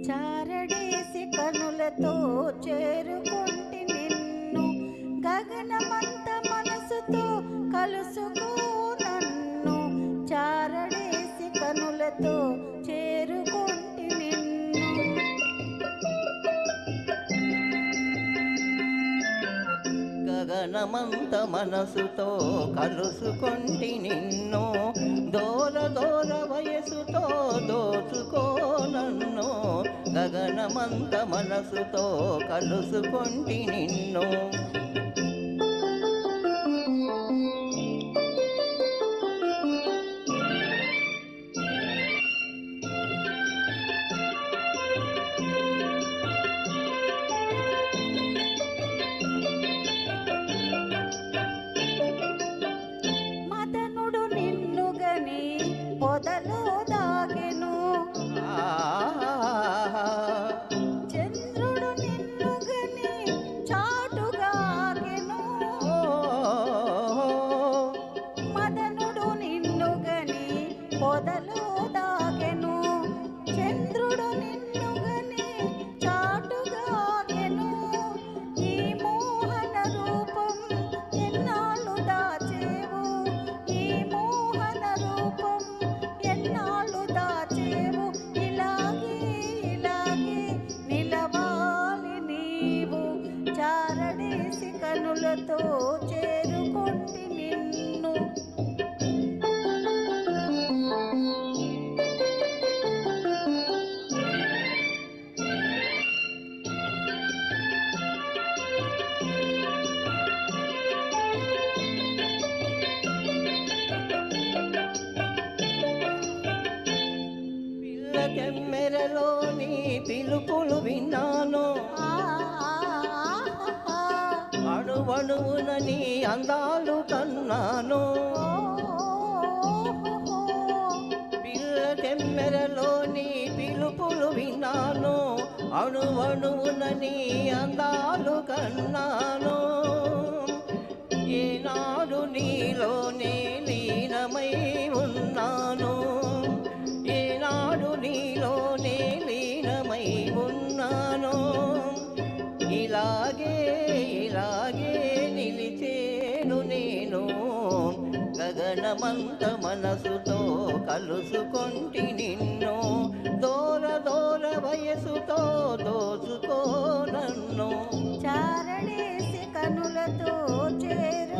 చారడేసి కనులతో చేరుకుంటి నిన్ను, గగనమంత మనసుతో కలుసుకో నన్ను. చారడేసి కనులతో చేరుకుంటి నిన్ను. గగనమంత మనసుతో కలుసుకొంటి నిన్ను, దోల దోల వయసుతో దోచుకో నన్ను. గగనమంత మనసుతో కలుసుకొంటి నిన్ను. పొదలో దాగెను చంద్రుడు నిన్ను గని చాటుగాగెను. మదనుడు నిన్ను గని పొదలో దాగెను, చంద్రుడు నిన్ను గని చాటుగాగెను. ఈ మోహన రూపం ఎన్నాళ్ళు దాచేవు, ఈ మోహన రూపం ఎన్నాళ్ళు దాచేవు. ఇలాగే ఇలాగే నిలవాలి నీవు, చారడేసి కనులతో చేరుకొంటి నిన్ను. తెమ్మెరలోని పిలుపులు విన్నాను, అణువణువున నీ అందాలు కన్నాను. పిల్ల తెమ్మెరలోని పిలుపులు విన్నాను, అణువణువున నీ అందాలు కన్నాను. ఏనాడు నీలోనే లీనమై ఉన్నాను, ఏనాడు నీలోనే లీనమై ఉన్నాను. ఇలాగే ఇలాగే నిలిచేను నేను, గగనమంత మనసుతో కలుసుకొంటి నిన్ను. దూర దూర వయసుతో దోచుకో నన్ను. చారడేసి కనులతో చేరు